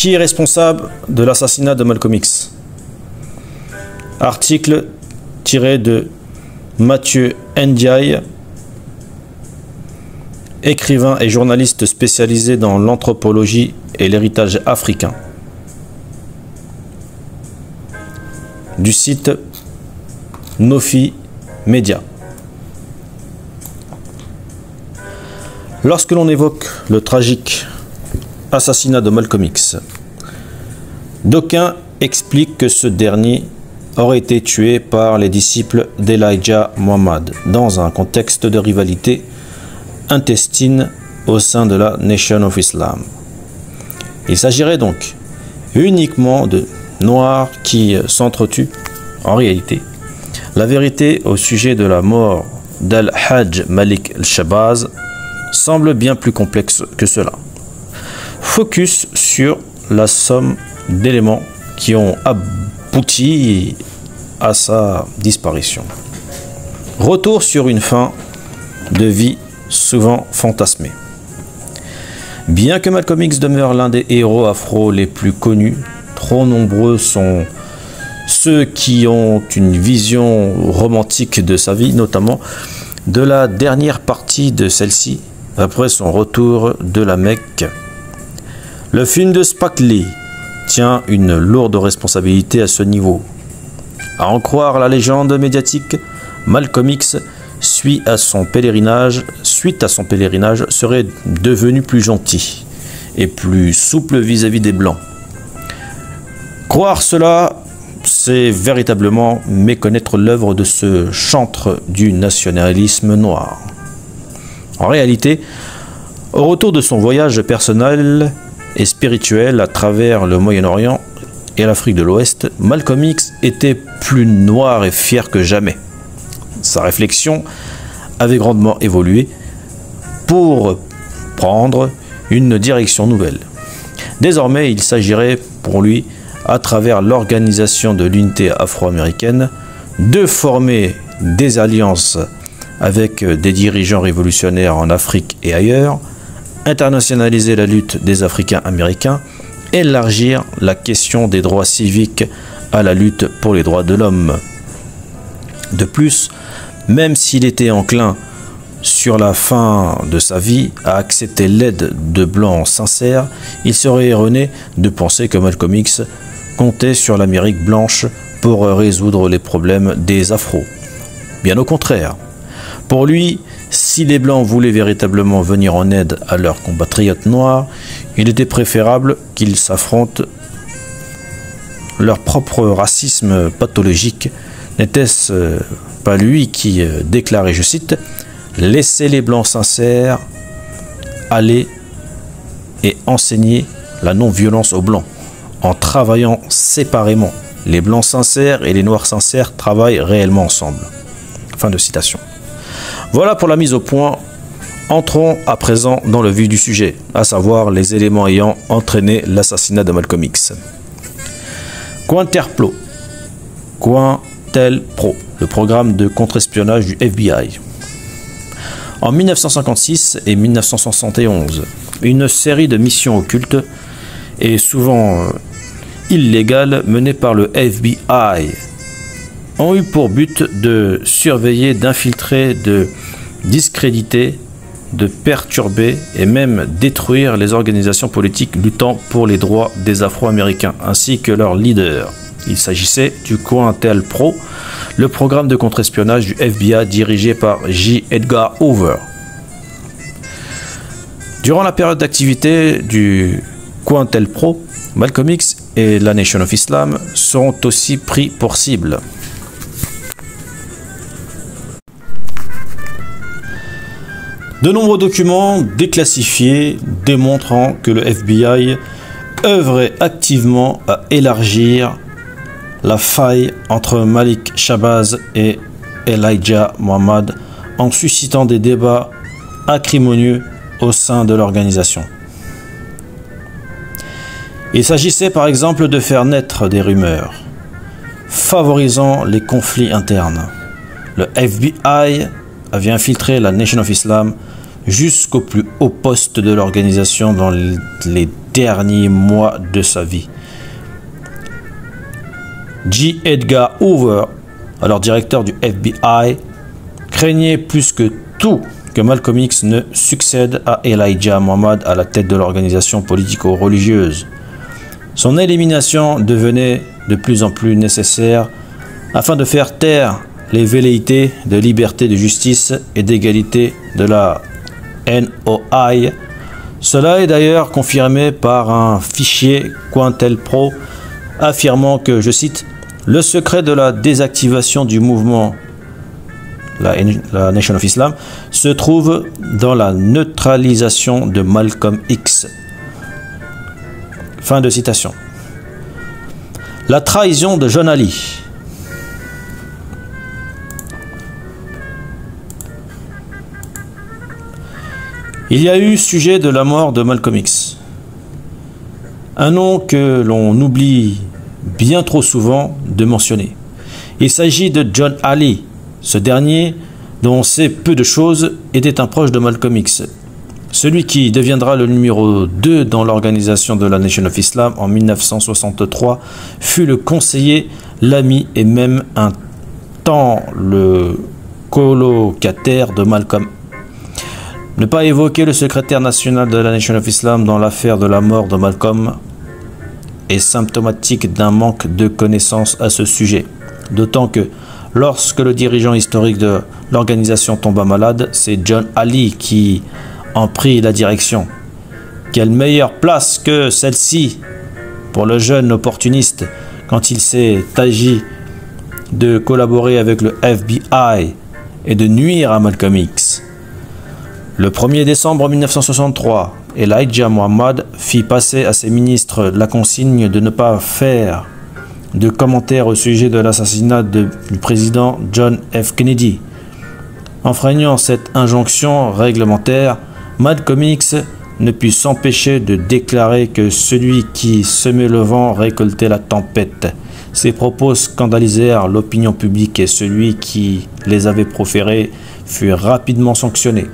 Qui est responsable de l'assassinat de Malcolm X? Article tiré de Mathieu Ndiaye, écrivain et journaliste spécialisé dans l'anthropologie et l'héritage africain, du site Nofi Media. Lorsque l'on évoque le tragique assassinat de Malcolm X, d'aucuns expliquent que ce dernier aurait été tué par les disciples d'Elijah Muhammad dans un contexte de rivalité intestine au sein de la Nation of Islam. Il s'agirait donc uniquement de Noirs qui s'entretuent. En réalité, la vérité au sujet de la mort d'Al-Hajj Malik al-Shabazz semble bien plus complexe que cela. Focus sur la somme d'éléments qui ont abouti à sa disparition. Retour sur une fin de vie souvent fantasmée. Bien que Malcolm X demeure l'un des héros afro les plus connus, trop nombreux sont ceux qui ont une vision romantique de sa vie, notamment de la dernière partie de celle-ci, après son retour de la Mecque. Le film de Spike Lee tient une lourde responsabilité à ce niveau. À en croire la légende médiatique, Malcolm X, suite à son pèlerinage, serait devenu plus gentil et plus souple vis-à-vis des Blancs. Croire cela, c'est véritablement méconnaître l'œuvre de ce chantre du nationalisme noir. En réalité, au retour de son voyage personnel et spirituel à travers le Moyen-Orient et l'Afrique de l'Ouest, Malcolm X était plus noir et fier que jamais. Sa réflexion avait grandement évolué pour prendre une direction nouvelle. Désormais, il s'agirait pour lui, à travers l'organisation de l'unité afro-américaine, de former des alliances avec des dirigeants révolutionnaires en Afrique et ailleurs, internationaliser la lutte des Africains américains, élargir la question des droits civiques à la lutte pour les droits de l'homme. De plus, même s'il était enclin sur la fin de sa vie à accepter l'aide de Blancs sincères, il serait erroné de penser que Malcolm X comptait sur l'Amérique blanche pour résoudre les problèmes des Afros. Bien au contraire. Pour lui, si les Blancs voulaient véritablement venir en aide à leurs compatriotes noirs, il était préférable qu'ils s'affrontent leur propre racisme pathologique. N'était-ce pas lui qui déclarait, je cite, « Laissez les Blancs sincères aller et enseigner la non-violence aux Blancs en travaillant séparément. Les Blancs sincères et les Noirs sincères travaillent réellement ensemble. » Fin de citation. Voilà pour la mise au point. Entrons à présent dans le vif du sujet, à savoir les éléments ayant entraîné l'assassinat de Malcolm X. COINTELPRO, le programme de contre-espionnage du FBI. En 1956 et 1971, une série de missions occultes et souvent illégales menées par le FBI ont eu pour but de surveiller, d'infiltrer, de discréditer, de perturber et même détruire les organisations politiques luttant pour les droits des Afro-Américains ainsi que leurs leaders. Il s'agissait du COINTELPRO, le programme de contre-espionnage du FBI dirigé par J. Edgar Hoover. Durant la période d'activité du COINTELPRO, Malcolm X et la Nation of Islam seront aussi pris pour cible. De nombreux documents déclassifiés démontrant que le FBI œuvrait activement à élargir la faille entre Malik Shabazz et Elijah Muhammad en suscitant des débats acrimonieux au sein de l'organisation. Il s'agissait par exemple de faire naître des rumeurs favorisant les conflits internes. Le FBI avait infiltré la Nation of Islam jusqu'au plus haut poste de l'organisation dans les derniers mois de sa vie. J. Edgar Hoover, alors directeur du FBI, craignait plus que tout que Malcolm X ne succède à Elijah Muhammad à la tête de l'organisation politico-religieuse. Son élimination devenait de plus en plus nécessaire afin de faire taire les velléités de liberté, de justice et d'égalité de la NOI. Cela est d'ailleurs confirmé par un fichier COINTELPRO affirmant que, je cite, « Le secret de la désactivation du mouvement la Nation of Islam se trouve dans la neutralisation de Malcolm X. » Fin de citation. La trahison de John Ali. Il y a eu sujet de la mort de Malcolm X. Un nom que l'on oublie bien trop souvent de mentionner. Il s'agit de John Ali. Ce dernier, dont on sait peu de choses, était un proche de Malcolm X. Celui qui deviendra le numéro 2 dans l'organisation de la Nation of Islam en 1963 fut le conseiller, l'ami et même un temps le colocataire de Malcolm. Ne pas évoquer le secrétaire national de la Nation of Islam dans l'affaire de la mort de Malcolm est symptomatique d'un manque de connaissances à ce sujet. D'autant que lorsque le dirigeant historique de l'organisation tomba malade, c'est John Ali qui en prit la direction. Quelle meilleure place que celle-ci pour le jeune opportuniste quand il s'est agi de collaborer avec le FBI et de nuire à Malcolm X. Le 1er décembre 1963, Elijah Muhammad fit passer à ses ministres la consigne de ne pas faire de commentaires au sujet de l'assassinat du président John F. Kennedy. Enfreignant cette injonction réglementaire, Malcolm X ne put s'empêcher de déclarer que celui qui semait le vent récoltait la tempête. Ces propos scandalisèrent l'opinion publique et celui qui les avait proférés fut rapidement sanctionné.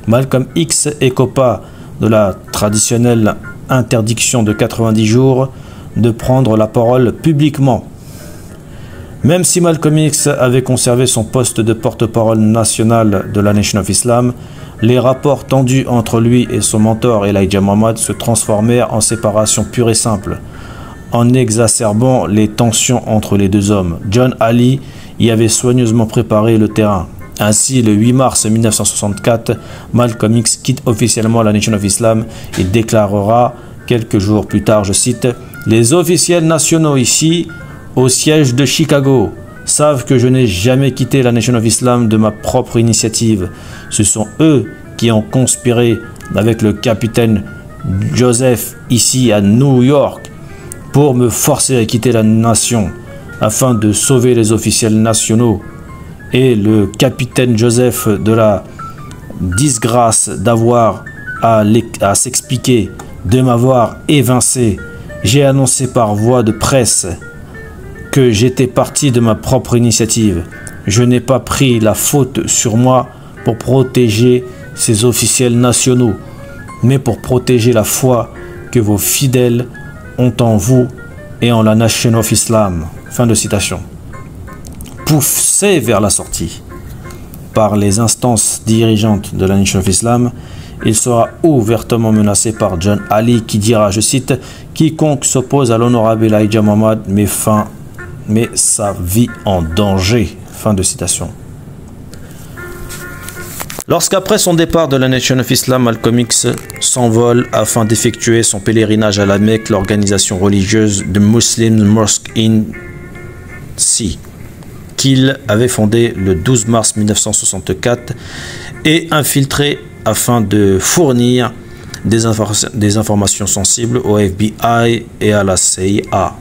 Malcolm X écopa de la traditionnelle interdiction de 90 jours de prendre la parole publiquement. Même si Malcolm X avait conservé son poste de porte-parole national de la Nation of Islam, les rapports tendus entre lui et son mentor Elijah Muhammad se transformèrent en séparation pure et simple, en exacerbant les tensions entre les deux hommes. John Ali y avait soigneusement préparé le terrain. Ainsi, le 8 mars 1964, Malcolm X quitte officiellement la Nation of Islam et déclarera quelques jours plus tard, je cite, « Les officiels nationaux ici, au siège de Chicago, savent que je n'ai jamais quitté la Nation of Islam de ma propre initiative. Ce sont eux qui ont conspiré avec le capitaine Joseph ici à New York pour me forcer à quitter la nation afin de sauver les officiels nationaux et le capitaine Joseph de la disgrâce d'avoir à s'expliquer, de m'avoir évincé. J'ai annoncé par voie de presse que j'étais parti de ma propre initiative. Je n'ai pas pris la faute sur moi pour protéger ces officiels nationaux, mais pour protéger la foi que vos fidèles ont en vous et en la Nation of Islam. » Fin de citation. Poussé vers la sortie par les instances dirigeantes de la Nation of Islam, il sera ouvertement menacé par John Ali qui dira, je cite, « Quiconque s'oppose à l'honorable Elijah Muhammad met sa vie en danger. » Fin de citation. Lorsqu'après son départ de la Nation of Islam, Malcolm X s'envole afin d'effectuer son pèlerinage à la Mecque, l'organisation religieuse de Muslim Mosque in Sea, qu'il avait fondée le 12 mars 1964 et infiltré afin de fournir des informations sensibles au FBI et à la CIA.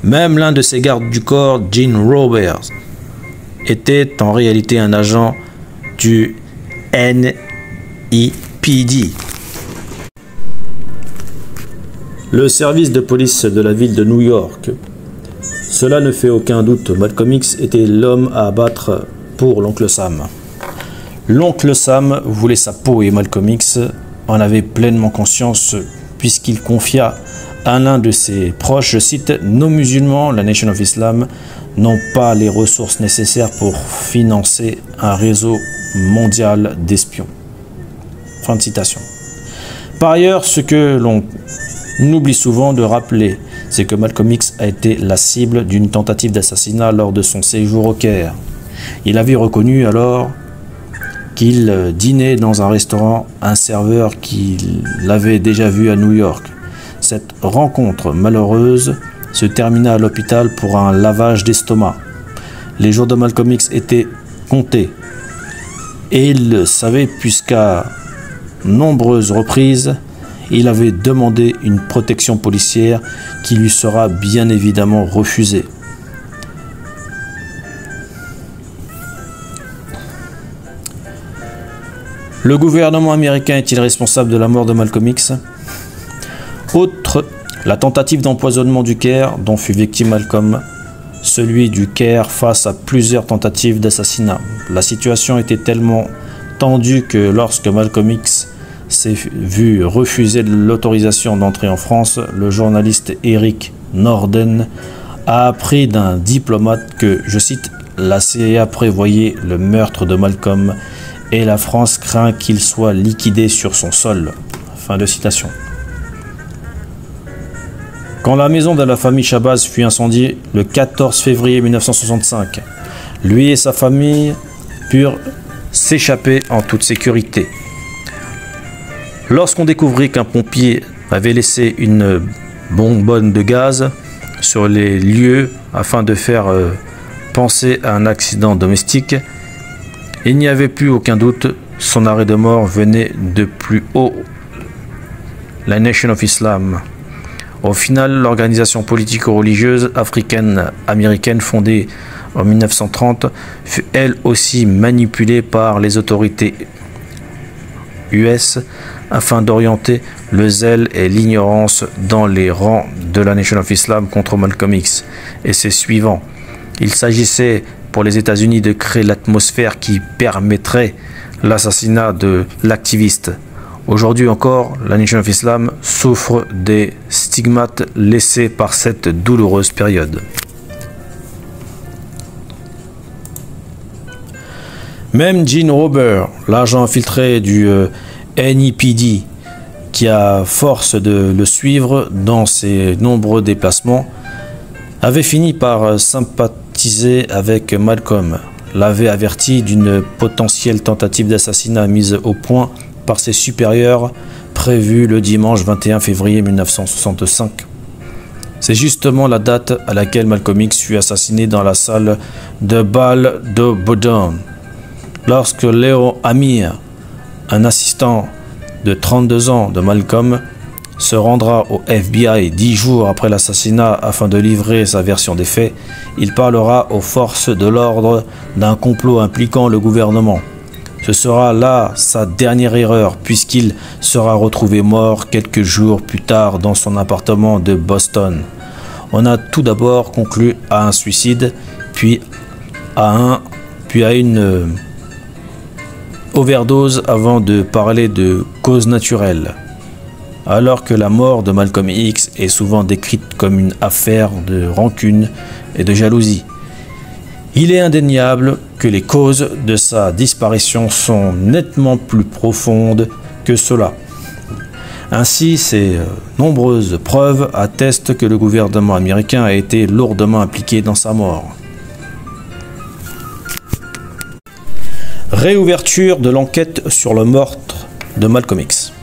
Même l'un de ses gardes du corps, Gene Roberts, était en réalité un agent du NYPD. Le service de police de la ville de New York. Cela ne fait aucun doute, Malcolm X était l'homme à abattre pour l'oncle Sam. L'oncle Sam voulait sa peau et Malcolm X en avait pleinement conscience puisqu'il confia à l'un de ses proches, je cite, « Nos musulmans, la Nation of Islam, n'ont pas les ressources nécessaires pour financer un réseau mondial d'espions. » Fin de citation. Par ailleurs, ce que l'on oublie souvent de rappeler, c'est que Malcolm X a été la cible d'une tentative d'assassinat lors de son séjour au Caire. Il avait reconnu alors qu'il dînait dans un restaurant un serveur qu'il avait déjà vu à New York. Cette rencontre malheureuse se termina à l'hôpital pour un lavage d'estomac. Les jours de Malcolm X étaient comptés et il le savait puisqu'à nombreuses reprises, il avait demandé une protection policière qui lui sera bien évidemment refusée. Le gouvernement américain est-il responsable de la mort de Malcolm X? Outre la tentative d'empoisonnement du Caire dont fut victime Malcolm, celui du Caire face à plusieurs tentatives d'assassinat. La situation était tellement tendue que lorsque Malcolm X s'est vu refuser l'autorisation d'entrer en France, le journaliste Eric Norden a appris d'un diplomate que, je cite, « La CIA prévoyait le meurtre de Malcolm et la France craint qu'il soit liquidé sur son sol. » Fin de citation. Quand la maison de la famille Shabazz fut incendiée le 14 février 1965, lui et sa famille purent s'échapper en toute sécurité. Lorsqu'on découvrit qu'un pompier avait laissé une bonbonne de gaz sur les lieux afin de faire penser à un accident domestique, il n'y avait plus aucun doute, son arrêt de mort venait de plus haut, la Nation of Islam. Au final, l'organisation politico-religieuse africaine-américaine fondée en 1930 fut elle aussi manipulée par les autorités US afin d'orienter le zèle et l'ignorance dans les rangs de la Nation of Islam contre Malcolm X et ses suivants. Il s'agissait pour les États-Unis de créer l'atmosphère qui permettrait l'assassinat de l'activiste. Aujourd'hui encore, la Nation of Islam souffre des stigmates laissés par cette douloureuse période. Même Gene Robert, l'agent infiltré du NEPD, qui a force de le suivre dans ses nombreux déplacements, avait fini par sympathiser avec Malcolm, l'avait averti d'une potentielle tentative d'assassinat mise au point par ses supérieurs prévue le dimanche 21 février 1965. C'est justement la date à laquelle Malcolm X fut assassiné dans la salle de bal de Bowdoin. Lorsque Léo Amir, un assistant de 32 ans de Malcolm, se rendra au FBI 10 jours après l'assassinat afin de livrer sa version des faits, il parlera aux forces de l'ordre d'un complot impliquant le gouvernement. Ce sera là sa dernière erreur puisqu'il sera retrouvé mort quelques jours plus tard dans son appartement de Boston. On a tout d'abord conclu à un suicide, puis à une overdose avant de parler de cause naturelle. Alors que la mort de Malcolm X est souvent décrite comme une affaire de rancune et de jalousie, il est indéniable que les causes de sa disparition sont nettement plus profondes que cela. Ainsi, ces nombreuses preuves attestent que le gouvernement américain a été lourdement impliqué dans sa mort. Réouverture de l'enquête sur le meurtre de Malcolm X.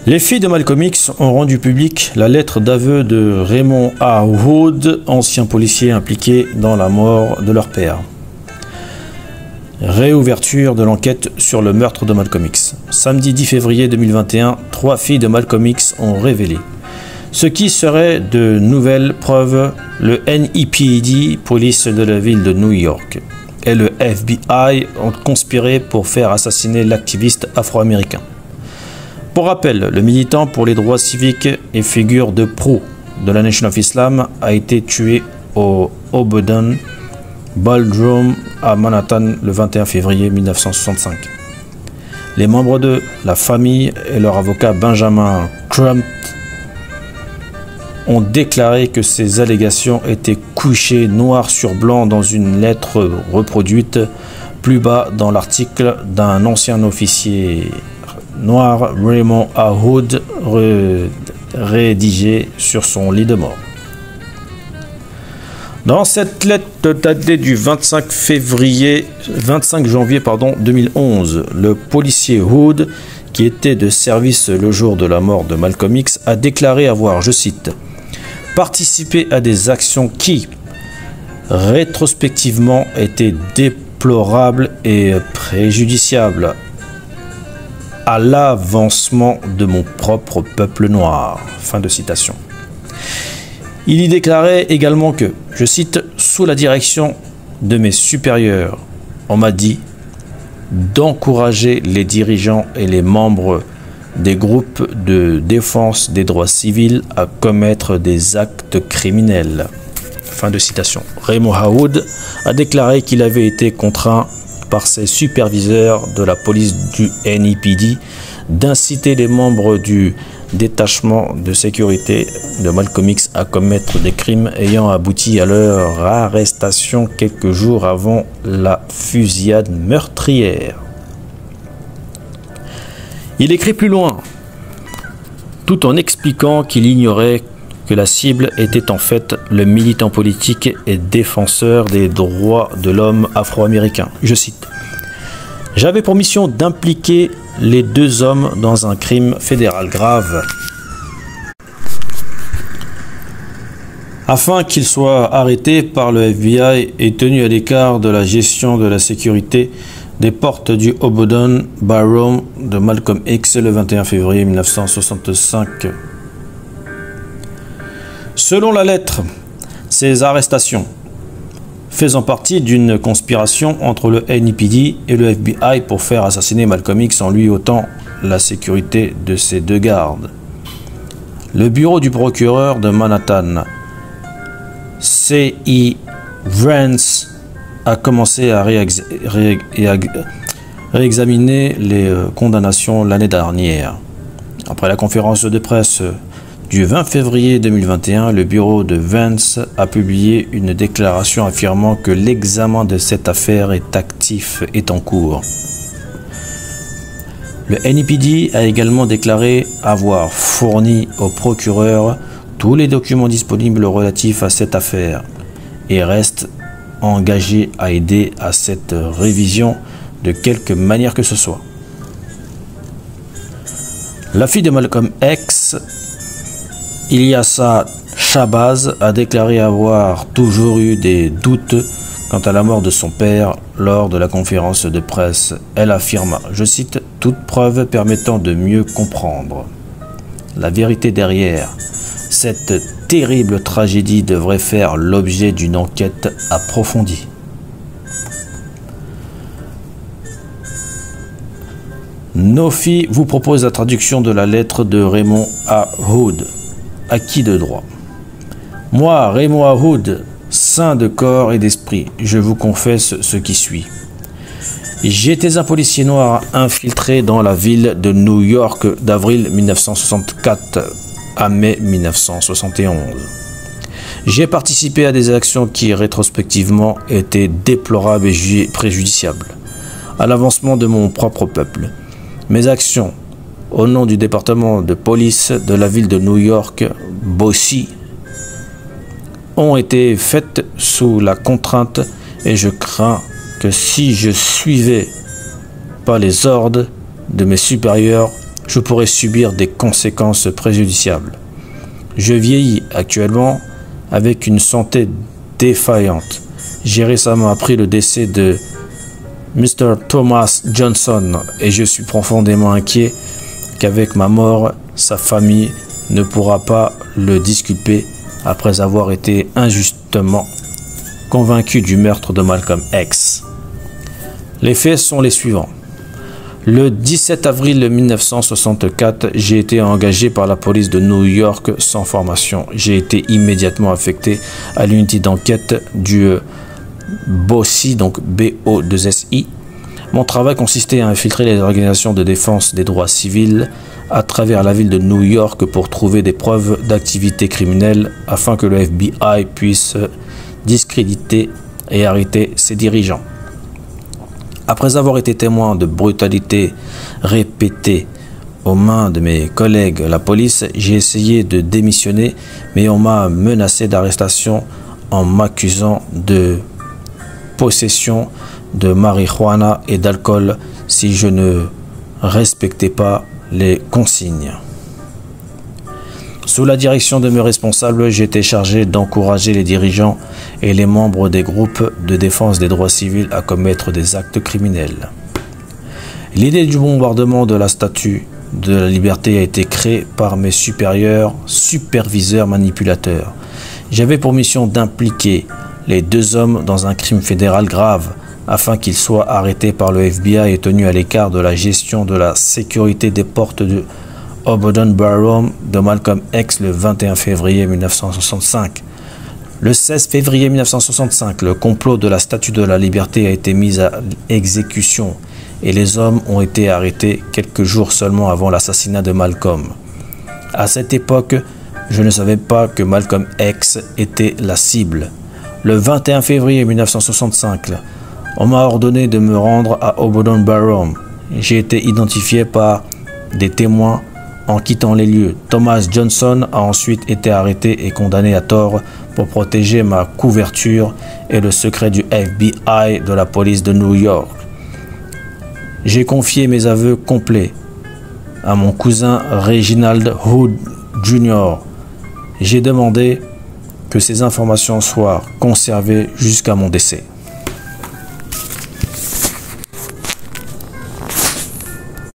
Les filles de Malcolm X ont rendu publique la lettre d'aveu de Raymond A. Wood, ancien policier impliqué dans la mort de leur père. Réouverture de l'enquête sur le meurtre de Malcolm X. Samedi 10 février 2021, 3 filles de Malcolm X ont révélé ce qui serait de nouvelles preuves. Le NEPD, police de la ville de New York, et le FBI ont conspiré pour faire assassiner l'activiste afro-américain. Pour rappel, le militant pour les droits civiques et figure de proue de la Nation of Islam a été tué au Bowdoin Ballroom à Manhattan le 21 février 1965. Les membres de la famille et leur avocat Benjamin Crump ont déclaré que ces allégations étaient couchées noir sur blanc dans une lettre reproduite plus bas dans l'article d'un ancien officier noir, Raymond A. Hood, rédigé sur son lit de mort. Dans cette lettre datée du 25 janvier 2011, le policier Hood, qui était de service le jour de la mort de Malcolm X, a déclaré avoir, je cite, « participé à des actions qui, rétrospectivement, étaient déplorables et préjudiciables à l'avancement de mon propre peuple noir. » Fin de citation. Il y déclarait également que, je cite, « sous la direction de mes supérieurs, on m'a dit d'encourager les dirigeants et les membres des groupes de défense des droits civils à commettre des actes criminels. » Fin de citation. Raymond Hood a déclaré qu'il avait été contraint par ses superviseurs de la police du NYPD d'inciter les membres du détachement de sécurité de Malcolm X à commettre des crimes ayant abouti à leur arrestation quelques jours avant la fusillade meurtrière. Il écrit plus loin, tout en expliquant qu'il ignorait que la cible était en fait le militant politique et défenseur des droits de l'homme afro-américain. Je cite, « J'avais pour mission d'impliquer les deux hommes dans un crime fédéral grave afin qu'ils soient arrêtés par le FBI et tenus à l'écart de la gestion de la sécurité des portes du Obodon Ballroom de Malcolm X le 21 février 1965. Selon la lettre, ces arrestations faisant partie d'une conspiration entre le NYPD et le FBI pour faire assassiner Malcolm X en lui ôtant la sécurité de ses deux gardes. Le bureau du procureur de Manhattan, C.E. Vance, a commencé à réexaminer les condamnations l'année dernière. Après la conférence de presse du 20 février 2021, le bureau de Vance a publié une déclaration affirmant que l'examen de cette affaire est actif et en cours. Le NYPD a également déclaré avoir fourni au procureur tous les documents disponibles relatifs à cette affaire et reste engagé à aider à cette révision de quelque manière que ce soit. La fille de Malcolm X, Ilyasa Shabazz, a déclaré avoir toujours eu des doutes quant à la mort de son père lors de la conférence de presse. Elle affirma, je cite, « toute preuve permettant de mieux comprendre la vérité derrière cette terrible tragédie devrait faire l'objet d'une enquête approfondie. » Nofi vous propose la traduction de la lettre de Raymond A. Hood. Acquis de droit. Moi, Raymond A. Hood, saint de corps et d'esprit, je vous confesse ce qui suit. J'étais un policier noir infiltré dans la ville de New York d'avril 1964 à mai 1971. J'ai participé à des actions qui, rétrospectivement, étaient déplorables et préjudiciables à l'avancement de mon propre peuple. Mes actions, au nom du département de police de la ville de New York, Bossy, ont été faites sous la contrainte et je crains que si je suivais pas les ordres de mes supérieurs, je pourrais subir des conséquences préjudiciables. Je vieillis actuellement avec une santé défaillante. J'ai récemment appris le décès de Mr. Thomas Johnson et je suis profondément inquiet qu'avec ma mort, sa famille ne pourra pas le disculper après avoir été injustement convaincu du meurtre de Malcolm X. Les faits sont les suivants. Le 17 avril 1964, j'ai été engagé par la police de New York sans formation. J'ai été immédiatement affecté à l'unité d'enquête du Bossy, donc B-O-2-S-I, Mon travail consistait à infiltrer les organisations de défense des droits civils à travers la ville de New York pour trouver des preuves d'activité criminelle afin que le FBI puisse discréditer et arrêter ses dirigeants. Après avoir été témoin de brutalités répétées aux mains de mes collègues la police, j'ai essayé de démissionner, mais on m'a menacé d'arrestation en m'accusant de possession de marijuana et d'alcool si je ne respectais pas les consignes. Sous la direction de mes responsables, j'étais chargé d'encourager les dirigeants et les membres des groupes de défense des droits civils à commettre des actes criminels. L'idée du bombardement de la statue de la liberté a été créée par mes superviseurs manipulateurs. J'avais pour mission d'impliquer les deux hommes dans un crime fédéral grave afin qu'ils soient arrêtés par le FBI et tenus à l'écart de la gestion de la sécurité des portes de Obodon Barrow de Malcolm X le 21 février 1965. Le 16 février 1965, le complot de la Statue de la Liberté a été mis à exécution et les hommes ont été arrêtés quelques jours seulement avant l'assassinat de Malcolm. À cette époque, je ne savais pas que Malcolm X était la cible. Le 21 février 1965, on m'a ordonné de me rendre à Obodon Barrow. J'ai été identifié par des témoins en quittant les lieux. Thomas Johnson a ensuite été arrêté et condamné à tort pour protéger ma couverture et le secret du FBI de la police de New York. J'ai confié mes aveux complets à mon cousin Reginald Hood Jr. J'ai demandé que ces informations soient conservées jusqu'à mon décès.